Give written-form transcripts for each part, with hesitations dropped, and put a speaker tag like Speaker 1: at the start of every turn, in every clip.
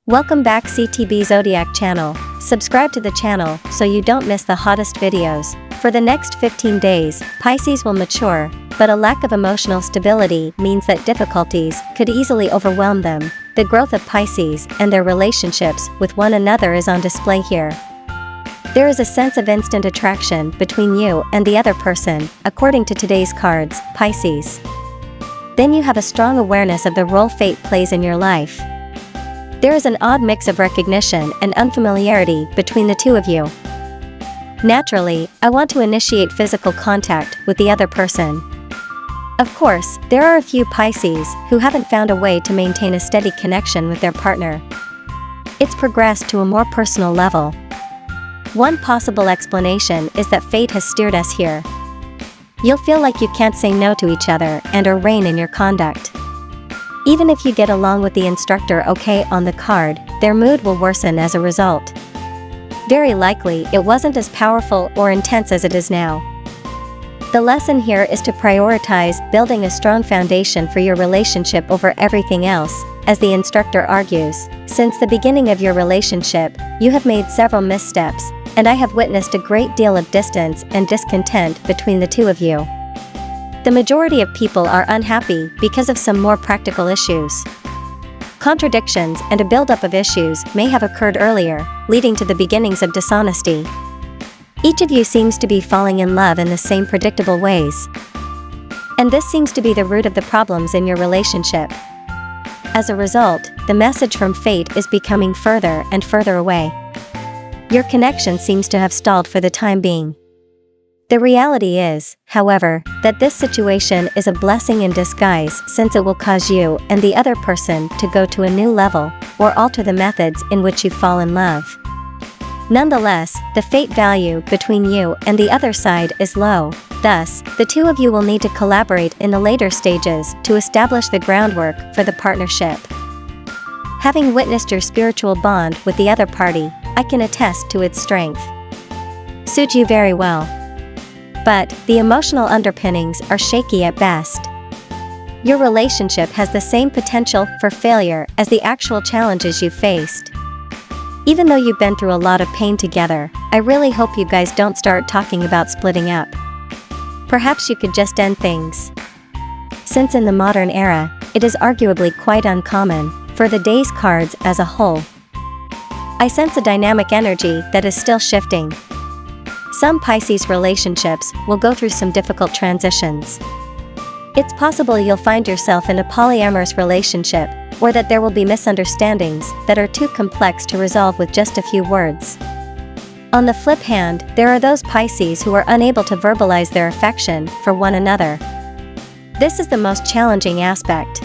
Speaker 1: Welcome back CTBzodiac channel. Subscribe to the channel so you don't miss the hottest videos. For the next 15 days, Pisces will mature, but a lack of emotional stability means that difficulties could easily overwhelm them. The growth of Pisces and their relationships with one another is on display here. There is a sense of instant attraction between you and the other person, according to today's cards, Pisces. Then you have a strong awareness of the role fate plays in your life. There is an odd mix of recognition and unfamiliarity between the two of you. Naturally, I want to initiate physical contact with the other person. Of course, there are a few Pisces who haven't found a way to maintain a steady connection with their partner. It's progressed to a more personal level. One possible explanation is that fate has steered us here. You'll feel like you can't say no to each other and/or rein in your conduct. Even if you get along with the instructor okay on the card, their mood will worsen as a result. Very likely, it wasn't as powerful or intense as it is now. The lesson here is to prioritize building a strong foundation for your relationship over everything else, as the instructor argues. Since the beginning of your relationship, you have made several missteps, and I have witnessed a great deal of distance and discontent between the two of you. The majority of people are unhappy because of some more practical issues. Contradictions and a buildup of issues may have occurred earlier, leading to the beginnings of dishonesty. Each of you seems to be falling in love in the same predictable ways. And this seems to be the root of the problems in your relationship. As a result, the message from fate is becoming further and further away. Your connection seems to have stalled for the time being. The reality is, however, that this situation is a blessing in disguise, since it will cause you and the other person to go to a new level, or alter the methods in which you fall in love. Nonetheless, the fate value between you and the other side is low, thus, the two of you will need to collaborate in the later stages to establish the groundwork for the partnership. Having witnessed your spiritual bond with the other party, I can attest to its strength. Suit you very well. But the emotional underpinnings are shaky at best. Your relationship has the same potential for failure as the actual challenges you faced. Even though you've been through a lot of pain together, I really hope you guys don't start talking about splitting up. Perhaps you could just end things. Since in the modern era, it is arguably quite uncommon for the day's cards as a whole. I sense a dynamic energy that is still shifting. Some Pisces relationships will go through some difficult transitions. It's possible you'll find yourself in a polyamorous relationship, or that there will be misunderstandings that are too complex to resolve with just a few words. On the flip hand, there are those Pisces who are unable to verbalize their affection for one another. This is the most challenging aspect.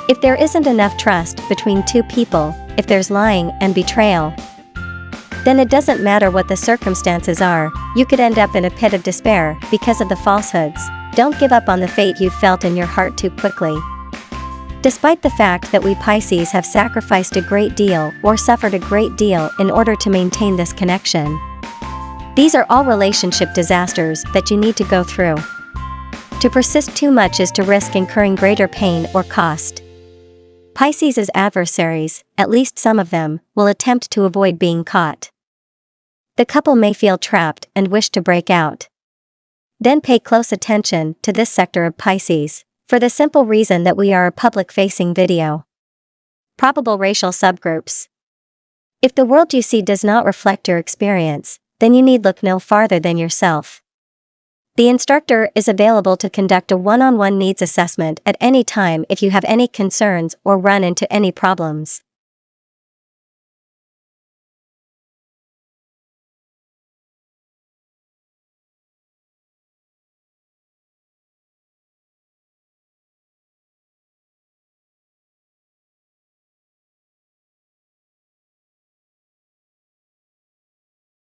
Speaker 1: If there isn't enough trust between two people, if there's lying and betrayal, then it doesn't matter what the circumstances are, you could end up in a pit of despair because of the falsehoods. Don't give up on the fate you felt in your heart too quickly. Despite the fact that we Pisces have sacrificed a great deal or suffered a great deal in order to maintain this connection, these are all relationship disasters that you need to go through. To persist too much is to risk incurring greater pain or cost. Pisces' adversaries, at least some of them, will attempt to avoid being caught. The couple may feel trapped and wish to break out. Then pay close attention to this sector of Pisces, for the simple reason that we are a public-facing video. Probable racial subgroups. If the world you see does not reflect your experience, then you need look no farther than yourself. The instructor is available to conduct a one-on-one needs assessment at any time if you have any concerns or run into any problems.